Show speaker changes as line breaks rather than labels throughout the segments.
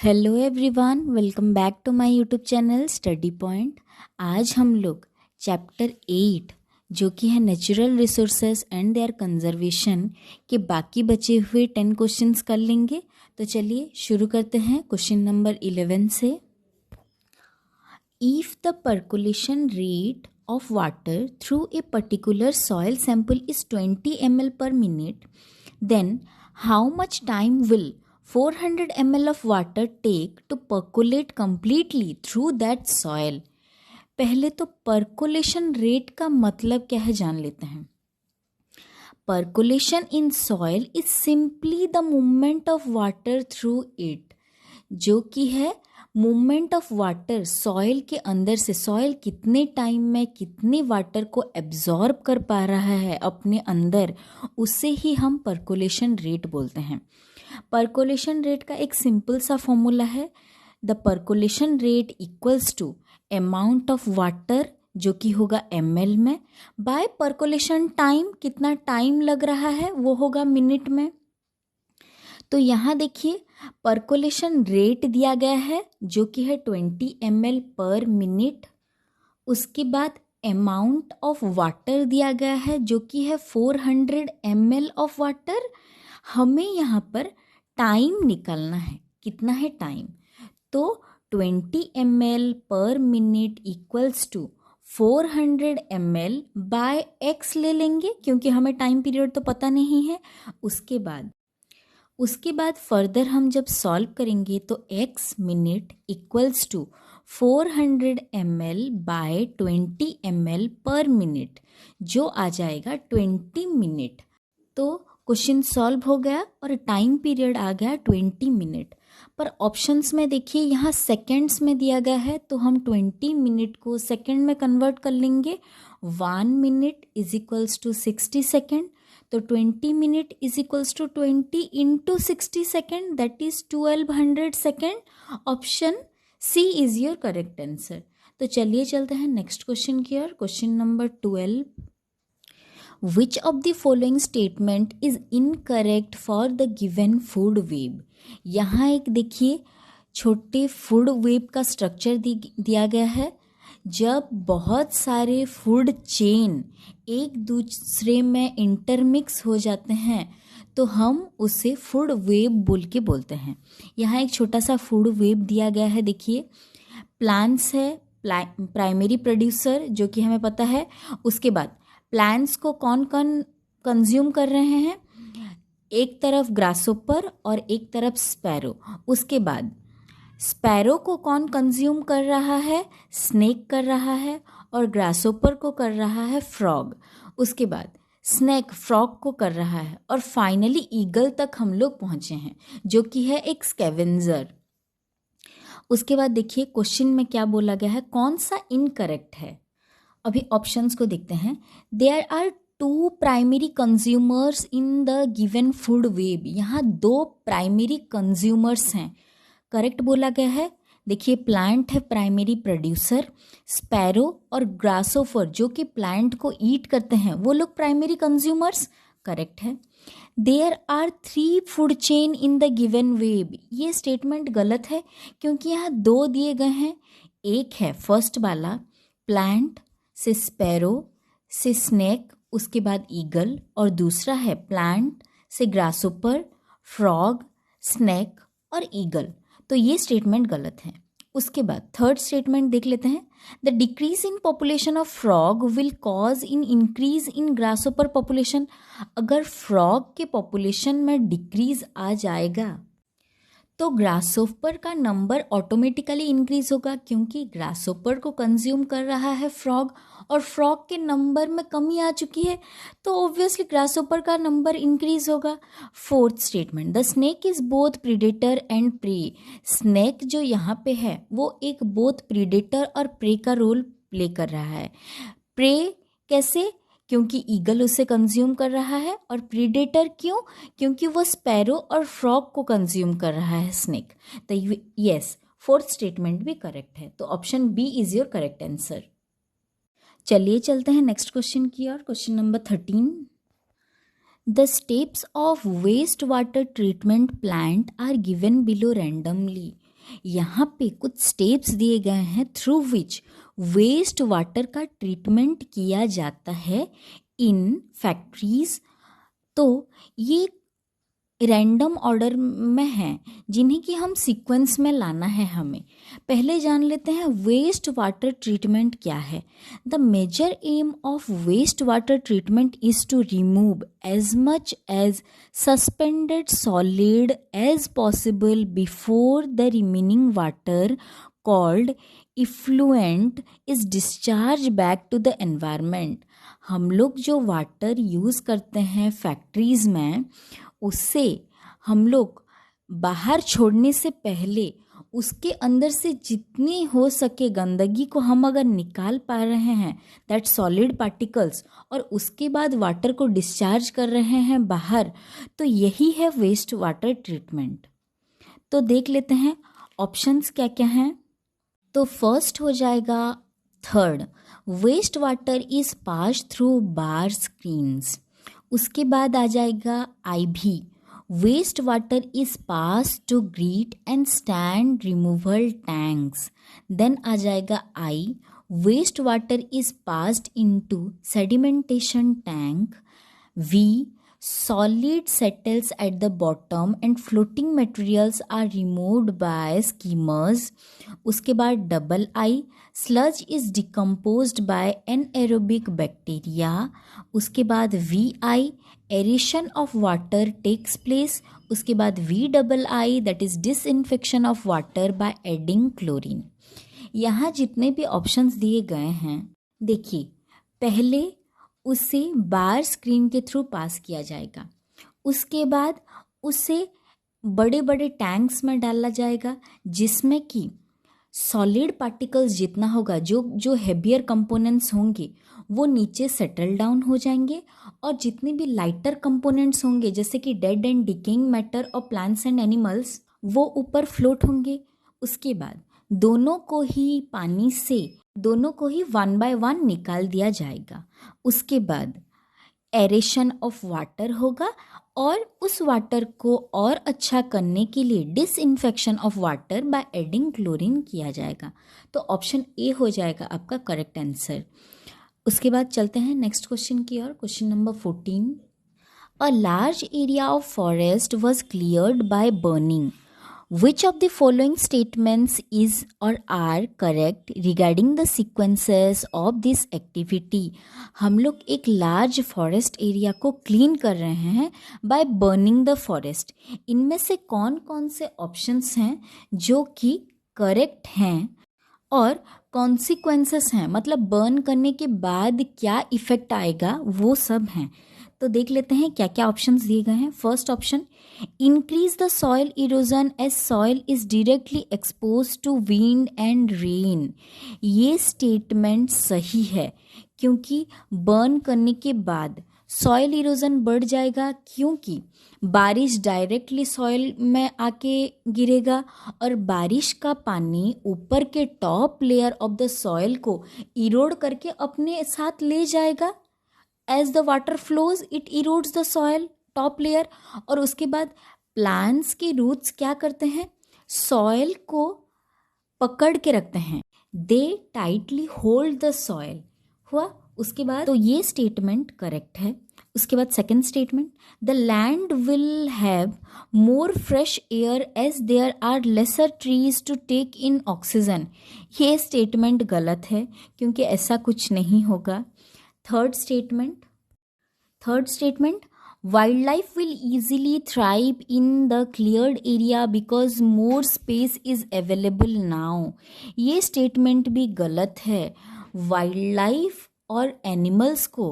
Hello everyone, welcome back to my YouTube channel study point. आज हम लोग chapter 8 जो कि है natural resources and their conservation के बाकी बचे हुए 10 क्वेश्चंस कर लेंगे। तो चलिए शुरू करते हैं क्वेश्चन नंबर 11 से। If the percolation rate of water through a particular soil sample is 20 ml per minute, then how much time will 400 ml of water take to percolate completely through that soil? पहले तो percolation rate का मतलब क्या है जान लेते हैं। Percolation in soil is simply the movement of water through it, जो कि है मूवमेंट ऑफ वाटर सॉइल के अंदर से। सॉइल कितने टाइम में कितने वाटर को एब्जॉर्ब कर पा रहा है अपने अंदर, उसे ही हम परकोलेशन रेट बोलते हैं। परकोलेशन रेट का एक सिंपल सा फॉर्मूला है, the percolation rate equals to amount of water जो कि होगा ml में, बाय परकोलेशन टाइम, कितना टाइम लग रहा है वो होगा मिनट में। तो यहाँ देखिए परकोलेशन रेट दिया गया है जो कि है 20 ml पर मिनट। उसके बाद अमाउंट ऑफ वाटर दिया गया है जो कि है 400 ml ऑफ वाटर। हमें यहाँ पर टाइम निकालना है, कितना है टाइम, तो 20 ml per minute equals to 400 ml by x ले लेंगे क्योंकि हमें टाइम पीरियड तो पता नहीं है। उसके बाद फर्दर हम जब सॉल्व करेंगे तो x minute equals to 400 ml by 20 ml per minute, जो आ जाएगा 20 मिनट। तो क्वेश्चन सॉल्व हो गया और टाइम पीरियड आ गया 20 मिनट। पर ऑप्शंस में देखिए यहाँ सेकेंड्स में दिया गया है, तो हम 20 मिनट को सेकेंड में कन्वर्ट कर लेंगे। 1 minute is equals to 60 second, तो 20 minute is equals to 20 into 60 second, that is 1200 second. Option C is your correct answer. तो चलिए चलते हैं नेक्स्ट क्वेश्चन की ओर। Question number 12, which of the following statement is incorrect for the given food web. यहाँ एक देखिए छोटे फूड वेब का स्ट्रक्चर दिया गया है। जब बहुत सारे फूड चेन एक दूसरे में इंटरमिक्स हो जाते हैं तो हम उसे फूड वेब बोल के बोलते हैं। यहाँ एक छोटा सा फूड वेब दिया गया है, देखिए प्लांट्स है, प्राइमरी प्रोड्यूसर जो कि हमें पता है। उसके बाद प्लांट्स को कौन कौन कंज्यूम कर रहे हैं, एक तरफ ग्रासोपर और एक तरफ स्पैरो। उसके बाद स्पैरो को कौन कंज्यूम कर रहा है, स्नेक कर रहा है, और ग्रासोपर को कर रहा है फ्रॉग। उसके बाद स्नेक फ्रॉग को कर रहा है, और फाइनली ईगल तक हम लोग पहुंचे हैं जो कि है एक स्कैवेंजर। उसके बाद देखिए क्वेश्चन में क्या बोला गया है, कौन सा इनकरेक्ट है। अभी ऑप्शंस को देखते हैं। There are 2 primary consumers in the given food web. यहाँ 2 प्राइमरी कंज्यूमर्स हैं, करेक्ट बोला गया है। देखिए प्लांट है प्राइमरी प्रोड्यूसर, स्पैरो और ग्रासोफर जो कि प्लांट को ईट करते हैं वो लोग प्राइमरी कंज्यूमर्स, करेक्ट है। There are 3 food chain in the given web, ये स्टेटमेंट गलत है क्योंकि यहाँ 2 दिए गए हैं। एक है फर्स्ट वाला प्लांट से स्पैरो से स्नेक, उसके बाद ईगल, और दूसरा है प्लांट से ग्रासोपर, फ्रॉग, स्नेक और ईगल। तो ये स्टेटमेंट गलत है। उसके बाद थर्ड स्टेटमेंट देख लेते हैं। The decrease in population of frog will cause in increase in grasshopper population. अगर फ्रॉग के पॉपुलेशन में डिक्रीज आ जाएगा तो ग्रासोपर का नंबर ऑटोमेटिकली इंक्रीज होगा क्योंकि ग्रासोपर को कंज्यूम कर रहा है फ्रॉग, और फ्रॉग के नंबर में कमी आ चुकी है तो ऑब्वियसली ग्रासोपर का नंबर इंक्रीज होगा। Fourth statement, the snake is both predator and prey. Snake जो यहाँ पे है वो एक बोथ प्रीडेटर और प्रे का रोल प्ले कर रहा है। प्रे कैसे, क्योंकि ईगल उसे कंज्यूम कर रहा है, और प्रीडेटर क्यों, क्योंकि वो स्पैरो और फ्रॉग को कंज्यूम कर रहा है स्नेक। तो यस, फोर्थ स्टेटमेंट भी करेक्ट है, तो option B is your correct answer. चलिए चलते हैं नेक्स्ट क्वेश्चन की ओर। Question number 13, the steps of waste water treatment plant are given below randomly. यहाँ पे कुछ स्टेप्स दिए गए हैं थ्रू विच वेस्ट वाटर का ट्रीटमेंट किया जाता है इन फैक्ट्रीज। तो ये रैंडम ऑर्डर में हैं जिन्हें कि हम सीक्वेंस में लाना है हमें। पहले जान लेते हैं वेस्ट वाटर ट्रीटमेंट क्या है। The major aim of waste water treatment is to remove as much as suspended solid as possible before the remaining water called effluent is discharge back to the environment. हम लोग जो water use करते हैं factories में, उससे हम लोग बाहर छोड़ने से पहले उसके अंदर से जितनी हो सके गंदगी को हम अगर निकाल पा रहे हैं, दैट सॉलिड पार्टिकल्स, और उसके बाद वाटर को डिस्चार्ज कर रहे हैं बाहर, तो यही है वेस्ट वाटर ट्रीटमेंट। तो देख लेते हैं ऑप्शंस क्या क्या हैं। तो फर्स्ट हो जाएगा third, waste water is pass through bar screens. उसके बाद आ जाएगा आई भी, waste water is pass to grit and stand removal tanks. Then आ जाएगा I, waste water is passed into sedimentation tank. V, solid settles at the bottom and floating materials are removed by skimmers। उसके बाद double I, sludge is decomposed by anaerobic bacteria। उसके बाद V I, aeration of water takes place। उसके बाद V double I, that is disinfection of water by adding chlorine। यहाँ जितने भी options दिए गए हैं, देखिए पहले उसे बार स्क्रीन के थ्रू पास किया जाएगा, उसके बाद उसे बड़े बड़े टैंक्स में डाला जाएगा जिसमें कि सॉलिड पार्टिकल्स जितना होगा, जो हेवियर कंपोनेंट्स होंगे वो नीचे सेटल डाउन हो जाएंगे, और जितने भी लाइटर कंपोनेंट्स होंगे जैसे कि डेड एंड डिकेइंग मैटर और प्लांट्स एंड एनिमल्स, वो ऊपर फ्लोट होंगे। उसके बाद दोनों को ही वन बाय वन निकाल दिया जाएगा। उसके बाद एरेशन ऑफ वाटर होगा, और उस वाटर को और अच्छा करने के लिए disinfection of water by adding chlorine किया जाएगा। तो ऑप्शन ए हो जाएगा आपका करेक्ट आंसर। उसके बाद चलते हैं नेक्स्ट क्वेश्चन की ओर। Question number 14, a large area of forest was cleared by burning. Which of the following statements is or are correct regarding the sequences of this activity? हम लोग एक लार्ज फॉरेस्ट एरिया को clean कर रहे हैं by burning the forest. इनमें से कौन कौन से ऑप्शंस हैं जो कि करेक्ट हैं और कॉन्सिक्वेंसेस हैं, मतलब बर्न करने के बाद क्या इफेक्ट आएगा, वो सब हैं। तो देख लेते हैं क्या क्या ऑप्शंस दिए गए हैं। First option, increase the soil erosion as soil is directly expose to wind and rain. ये स्टेटमेंट सही है क्योंकि बर्न करने के बाद सॉइल इरोजन बढ़ जाएगा, क्योंकि बारिश डायरेक्टली सॉइल में आके गिरेगा और बारिश का पानी ऊपर के top layer of the soil को इरोड करके अपने साथ ले जाएगा। As the water flows, it erodes the soil top layer, और उसके बाद प्लांट्स के रूट्स क्या करते हैं, सॉइल को पकड़ के रखते हैं, दे टाइटली होल्ड द सॉइल। हुआ उसके बाद, तो ये स्टेटमेंट करेक्ट है। उसके बाद second statement, the land will have more fresh air as there are lesser trees to take in oxygen. ये स्टेटमेंट गलत है क्योंकि ऐसा कुछ नहीं होगा। Third statement, wildlife will easily thrive in the cleared area because more space is available now। ये statement भी गलत है। वाइल्ड लाइफ और एनिमल्स को,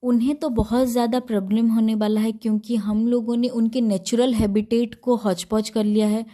उन्हें तो बहुत ज़्यादा प्रॉब्लम होने वाला है क्योंकि हम लोगों ने उनके नेचुरल हैबिटेट को हौच पौच कर लिया है,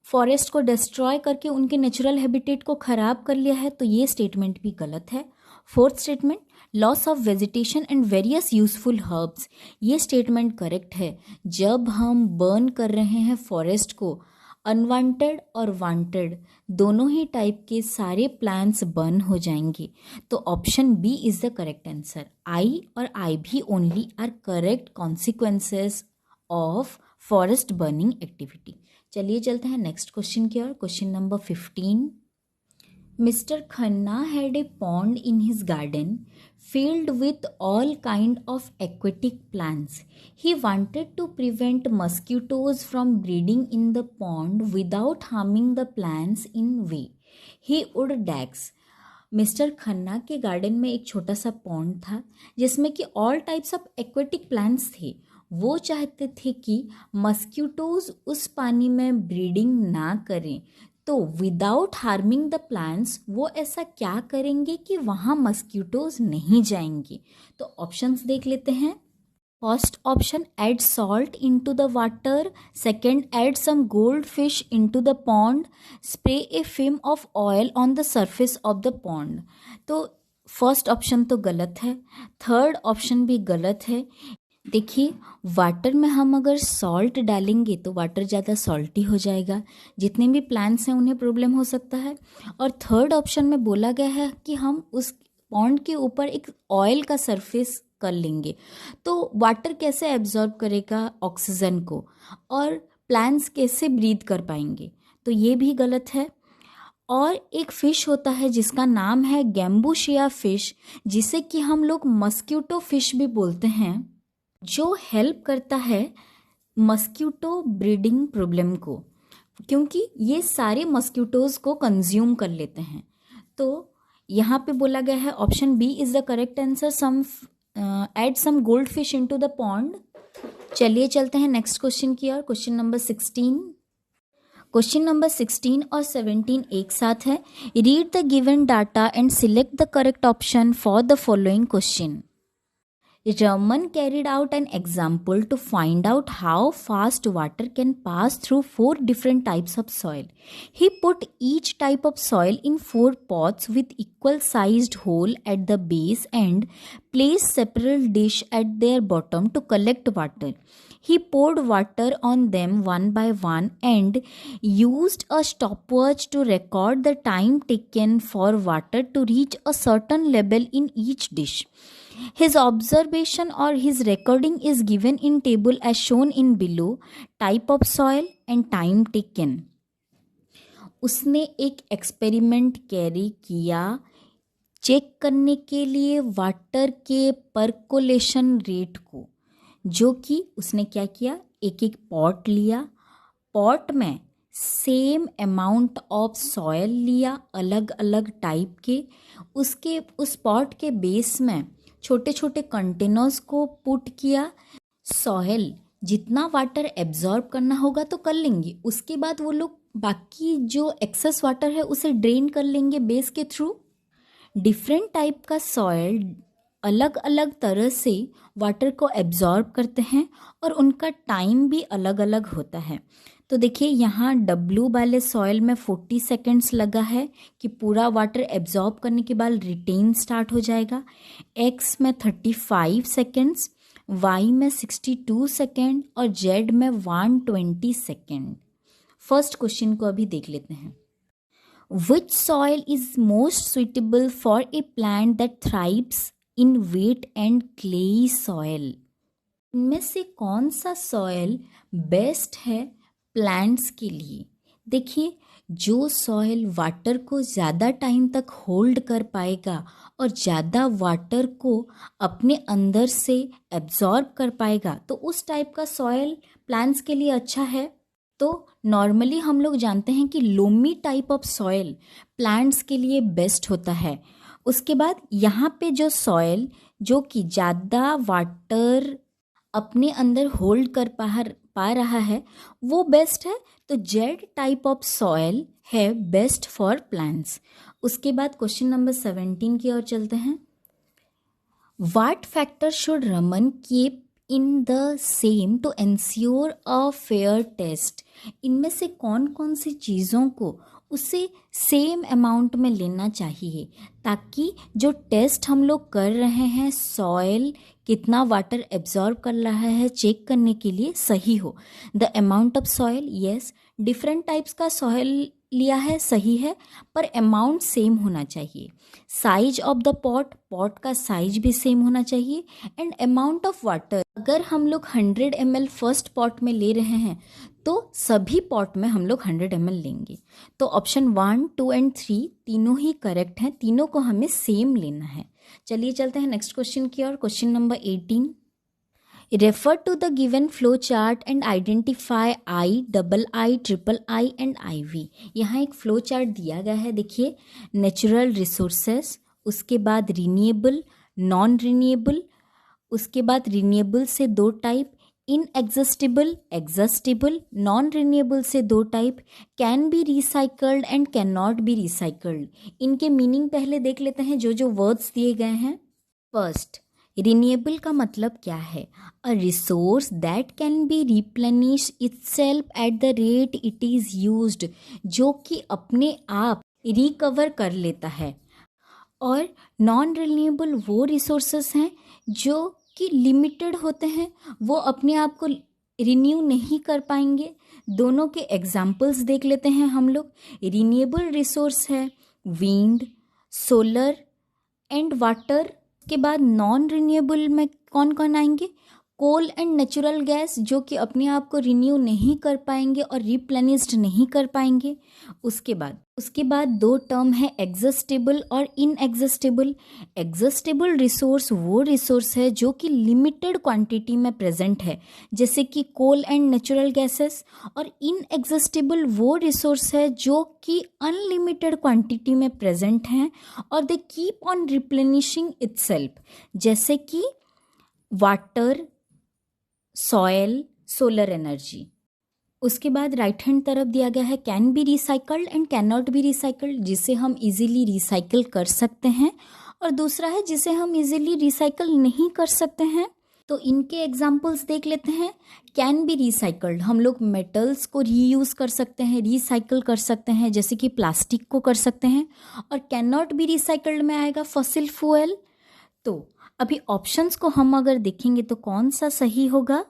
फॉरेस्ट को डिस्ट्रॉय करके उनके नेचुरल हैबिटेट को ख़राब कर लिया है। तो ये स्टेटमेंट भी गलत है। Fourth statement, loss of vegetation and various useful herbs. ये स्टेटमेंट करेक्ट है। जब हम बर्न कर रहे हैं फॉरेस्ट को, अनवांटेड और वांटेड दोनों ही टाइप के सारे प्लांट्स बर्न हो जाएंगे। तो option B is the correct answer. I और आई भी only are correct consequences of forest burning activity. चलिए चलते हैं नेक्स्ट क्वेश्चन की ओर। Question number 15। Mr. Khanna had a pond in his garden filled with all kind of aquatic plants. He wanted to prevent mosquitoes from breeding in the pond without harming the plants in way. He would dax. Mister Khanna के garden में एक छोटा सा pond था जिसमें कि all types of aquatic plants थे। वो चाहते थे कि मस्क्यूटोज उस पानी में ब्रीडिंग ना करें, तो विदाउट हार्मिंग द प्लांट्स वो ऐसा क्या करेंगे कि वहाँ मस्क्यूटोज नहीं जाएंगे। तो ऑप्शंस देख लेते हैं। First option, add salt into the water. Second, add some gold fish into the pond. Spray a film of oil on the surface of the pond. तो फर्स्ट ऑप्शन तो गलत है, थर्ड ऑप्शन भी गलत है। देखिए, वाटर में हम अगर सॉल्ट डालेंगे तो वाटर ज़्यादा सॉल्टी हो जाएगा, जितने भी प्लांट्स हैं उन्हें प्रॉब्लम हो सकता है। और थर्ड ऑप्शन में बोला गया है कि हम उस पॉन्ड के ऊपर एक ऑयल का सरफेस कर लेंगे, तो वाटर कैसे एब्जॉर्ब करेगा ऑक्सीजन को और प्लांट्स कैसे ब्रीथ कर पाएंगे, तो ये भी गलत है। और एक फ़िश होता है जिसका नाम है गैम्बूशिया फ़िश, जिसे कि हम लोग मस्क्यूटो फ़िश भी बोलते हैं, जो हेल्प करता है मस्क्यूटो ब्रीडिंग प्रॉब्लम को, क्योंकि ये सारे मस्क्यूटोज को कंज्यूम कर लेते हैं। तो यहाँ पे बोला गया है option B is the correct answer, add some gold fish into the pond. चलिए चलते हैं नेक्स्ट क्वेश्चन की ओर। Question number 16। क्वेश्चन नंबर 16 और 17 एक साथ है। Read the given data and select the correct option for the following question. Raman carried out an example to find out how fast water can pass through 4 different types of soil. He put each type of soil in 4 pots with equal sized hole at the base and placed several dishes at their bottom to collect water. He poured water on them one by one and used a stopwatch to record the time taken for water to reach a certain level in each dish. His observation or his recording is given in table as shown in below. Type of soil and time taken. उसने एक experiment carry किया check करने के लिए water के percolation rate को, जो कि उसने क्या किया, एक एक पॉट लिया, पॉट में सेम अमाउंट ऑफ सॉयल लिया अलग अलग टाइप के, उसके उस पॉट के बेस में छोटे छोटे कंटेनर्स को पुट किया। सॉयल जितना वाटर एब्जॉर्ब करना होगा तो कर लेंगे, उसके बाद वो लोग बाकी जो एक्सेस वाटर है उसे ड्रेन कर लेंगे बेस के थ्रू। डिफरेंट टाइप का सॉयल अलग अलग तरह से वाटर को एब्जॉर्ब करते हैं और उनका टाइम भी अलग अलग होता है। तो देखिए, यहाँ W वाले सॉइल में 40 सेकेंड्स लगा है कि पूरा वाटर एब्जॉर्ब करने के बाद रिटेन स्टार्ट हो जाएगा। X में 35 सेकेंड्स, Y में 62 सेकेंड और Z में 120 सेकेंड। फर्स्ट क्वेश्चन को अभी देख लेते हैं। Which soil is most suitable for a plant that thrives in wet and clayey soil? इनमें से कौन सा सॉइल बेस्ट है प्लांट्स के लिए? देखिए, जो सॉइल वाटर को ज़्यादा टाइम तक होल्ड कर पाएगा और ज़्यादा वाटर को अपने अंदर से एब्जॉर्ब कर पाएगा, तो उस टाइप का सॉइल प्लांट्स के लिए अच्छा है। तो नॉर्मली हम लोग जानते हैं कि loamy type of soil plants के लिए बेस्ट होता है। उसके बाद यहाँ पे जो सॉइल जो कि ज़्यादा वाटर अपने अंदर होल्ड कर पा रहा है वो बेस्ट है, तो जेड टाइप ऑफ सॉइल है बेस्ट फॉर प्लांट्स। उसके बाद क्वेश्चन नंबर 17 की ओर चलते हैं। What factor should Raman keep in the same to ensure a fair test? इनमें से कौन कौन सी चीज़ों को उसे सेम अमाउंट में लेना चाहिए ताकि जो टेस्ट हम लोग कर रहे हैं सॉइल कितना वाटर एब्जॉर्ब कर रहा है चेक करने के लिए सही हो। The amount of soil, yes, different types का सॉइल लिया है सही है, पर अमाउंट सेम होना चाहिए। Size of the pot, pot का साइज भी सेम होना चाहिए। एंड अमाउंट ऑफ वाटर, अगर हम लोग 100 ml फर्स्ट पॉट में ले रहे हैं तो सभी पॉट में हम लोग 100 ml लेंगे। तो ऑप्शन 1, 2 एंड 3 तीनों ही करेक्ट हैं, तीनों को हमें सेम लेना है। चलिए चलते हैं नेक्स्ट क्वेश्चन की ओर। Question number 18, refer to the given flow chart and identify I, double I, triple I and I V. यहाँ एक फ्लो चार्ट दिया गया है, देखिए, नेचुरल रिसोर्सेस, उसके बाद रिन्यूएबल, नॉन रिन्यूएबल, उसके बाद रिन्यूएबल से 2 type, inexhaustible, exhaustible, non renewable से 2 type, can be recycled and can not be recycled. इनके मीनिंग पहले देख लेते हैं जो जो वर्ड्स दिए गए हैं। फर्स्ट, रिन्यूएबल का मतलब क्या है? A resource that can be replenish itself at the rate it is used, जो कि अपने आप रिकवर कर लेता है। और नॉन रिन्यूएबल वो रिसोर्सेस हैं जो कि लिमिटेड होते हैं, वो अपने आप को रिन्यू नहीं कर पाएंगे। दोनों के एग्जाम्पल्स देख लेते हैं हम लोग। रिन्यूएबल रिसोर्स है विंड, सोलर एंड वाटर। के बाद नॉन रिन्यूएबल में कौन कौन आएंगे? कोल एंड नेचुरल गैस, जो कि अपने आप को रिन्यू नहीं कर पाएंगे और रिप्लेनिश्ड नहीं कर पाएंगे। उसके बाद 2 टर्म है एग्जॉस्टेबल और इनएग्जॉस्टेबल। एग्जॉस्टेबल रिसोर्स वो रिसोर्स है जो कि लिमिटेड क्वांटिटी में प्रेजेंट है, जैसे कि कोल एंड नेचुरल गैसेस। और इनएग्जॉस्टेबल वो रिसोर्स है जो कि अनलिमिटेड क्वांटिटी में प्रेजेंट हैं और they keep on replenishing itself, जैसे कि वाटर, सॉयल, सोलर एनर्जी। उसके बाद राइट हैंड तरफ दिया गया है can be recycled and can not be recycled, जिसे हम इजीली रिसाइकल कर सकते हैं, और दूसरा है जिसे हम इजीली रिसाइकल नहीं कर सकते हैं। तो इनके एग्जाम्पल्स देख लेते हैं। कैन बी रिसाइकल्ड, हम लोग मेटल्स को रीयूज़ कर सकते हैं, रिसाइकल कर सकते हैं, जैसे कि प्लास्टिक को कर सकते हैं। और कैन नॉट बी रिसाइकल्ड में आएगा फॉसिल फ्यूल। तो अभी ऑप्शंस को हम अगर देखेंगे तो कौन सा सही होगा?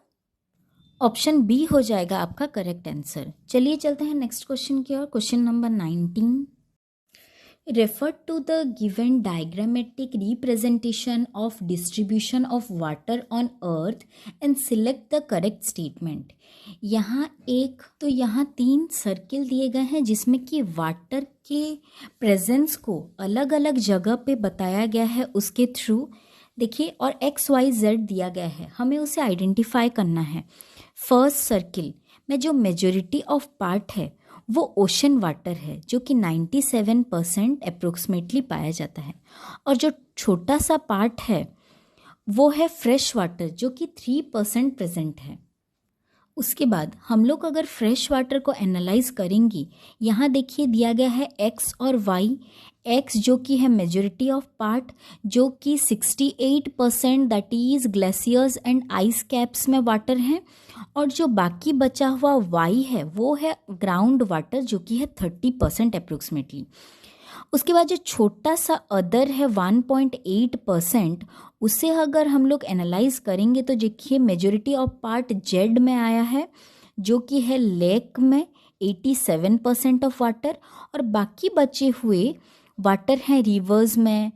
ऑप्शन बी हो जाएगा आपका करेक्ट आंसर। चलिए चलते हैं नेक्स्ट क्वेश्चन की ओर। Question number 19, refer to the given diagrammatic representation of distribution of water on earth and select the correct statement. यहाँ 3 सर्किल दिए गए हैं जिसमें कि वाटर के प्रेजेंस को अलग अलग जगह पे बताया गया है उसके थ्रू। देखिए, और एक्स वाई जेड दिया गया है, हमें उसे आइडेंटिफाई करना है। फर्स्ट सर्किल में जो मेजॉरिटी ऑफ पार्ट है वो ओशन वाटर है, जो कि 97% अप्रोक्सीमेटली पाया जाता है। और जो छोटा सा पार्ट है वो है फ्रेश वाटर, जो कि 3% प्रेजेंट है। उसके बाद हम लोग अगर फ्रेश वाटर को एनालाइज करेंगे, यहाँ देखिए दिया गया है एक्स और वाई। एक्स जो कि है मेजॉरिटी ऑफ पार्ट, जो कि 68% that is glaciers and ice caps में वाटर है। और जो बाकी बचा हुआ वाई है वो है ग्राउंड वाटर, जो कि है 30% अप्रोक्सीमेटली। उसके बाद जो छोटा सा अदर है 1.8%, उसे अगर हम लोग एनालाइज करेंगे तो देखिए मेजॉरिटी ऑफ पार्ट जेड में आया है, जो कि है लेक में 87% ऑफ वाटर। और बाकी बचे हुए वाटर हैं रिवर्स में,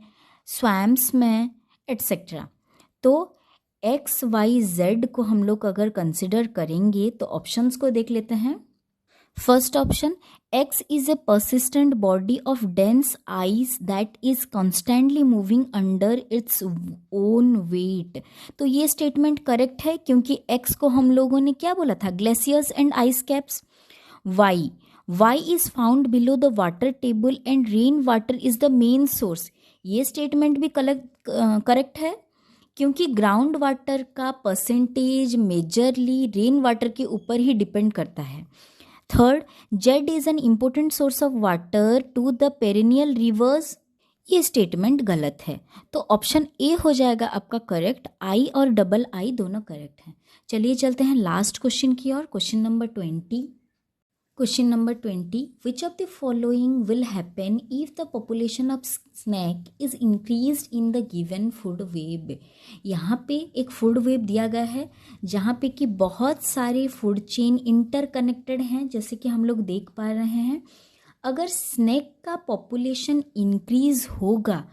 स्वैम्स में, एट्सेट्रा। तो एक्स वाई जेड को हम लोग अगर कंसिडर करेंगे तो ऑप्शंस को देख लेते हैं। First option, X is a persistent body of dense ice that is constantly moving under its own weight। तो ये स्टेटमेंट करेक्ट है, क्योंकि X को हम लोगों ने क्या बोला था? Glaciers and ice caps. Y is found below the water table and rain water is the main source। ये स्टेटमेंट भी करेक्ट है, क्योंकि ग्राउंड वाटर का परसेंटेज मेजरली रेन वाटर के ऊपर ही डिपेंड करता है। Third, Z is an important source of water to the perennial rivers. ये स्टेटमेंट गलत है, तो ऑप्शन ए हो जाएगा आपका करेक्ट। आई और डबल आई दोनों करेक्ट हैं। चलिए चलते हैं लास्ट क्वेश्चन की ओर। Question number 20, which of the following will happen if the population of snake is increased in the given food web। यहाँ पे एक फूड वेब दिया गया है जहाँ पे कि बहुत सारे फूड चेन इंटरकनेक्टेड हैं, जैसे कि हम लोग देख पा रहे हैं। अगर स्नेक का पॉपुलेशन इंक्रीज होगा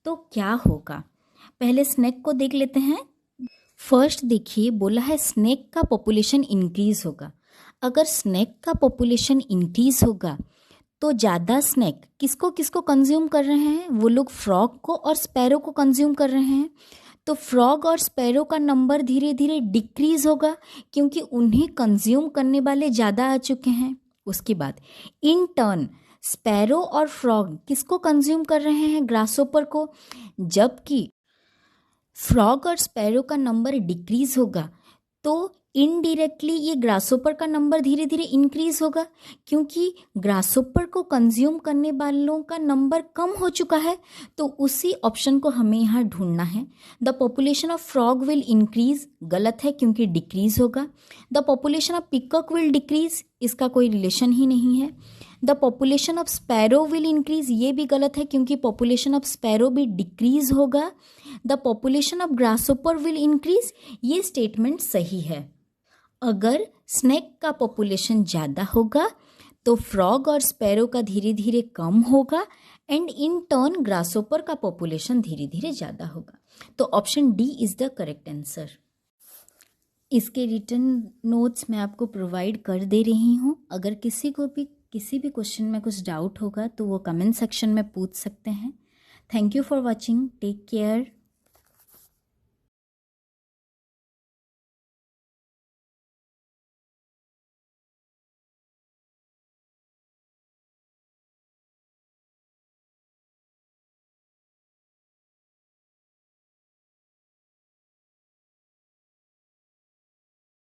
तो क्या होगा? पहले स्नेक को देख लेते हैं। फर्स्ट देखिए, बोला है स्नेक का पॉपुलेशन इंक्रीज होगा। अगर स्नेक का पॉपुलेशन इंक्रीज होगा तो ज़्यादा स्नेक किसको किसको कंज्यूम कर रहे हैं? वो लोग फ्रॉग को और स्पैरो को कंज्यूम कर रहे हैं। तो फ्रॉग और स्पैरो का नंबर धीरे धीरे डिक्रीज होगा क्योंकि उन्हें कंज्यूम करने वाले ज़्यादा आ चुके हैं। उसके बाद इन टर्न स्पैरो और फ्रॉग किसको कंज्यूम कर रहे हैं? ग्रासहोपर को। जबकि फ्रॉग और स्पैरो का नंबर डिक्रीज होगा तो इनडायरेक्टली ये ग्रासहोपर का नंबर धीरे धीरे इंक्रीज होगा क्योंकि ग्रासहोपर को कंज्यूम करने वालों का नंबर कम हो चुका है। तो उसी ऑप्शन को हमें यहाँ ढूंढना है। The population of frog will increase, गलत है क्योंकि डिक्रीज होगा। The population of peacock will decrease, इसका कोई रिलेशन ही नहीं है। The population of sparrow will increase, ये भी गलत है क्योंकि पॉपुलेशन ऑफ स्पैरो भी डिक्रीज होगा। The population of grasshopper will increase, ये स्टेटमेंट सही है। अगर स्नेक का पॉपुलेशन ज़्यादा होगा तो फ्रॉग और स्पैरो का धीरे धीरे कम होगा एंड इन टर्न ग्रासहोपर का पॉपुलेशन धीरे धीरे ज़्यादा होगा। तो option D is the correct answer. इसके रिटर्न नोट्स मैं आपको प्रोवाइड कर दे रही हूँ। अगर किसी को भी किसी भी क्वेश्चन में कुछ डाउट होगा तो वो कमेंट सेक्शन में पूछ सकते हैं। Thank you for watching, take care.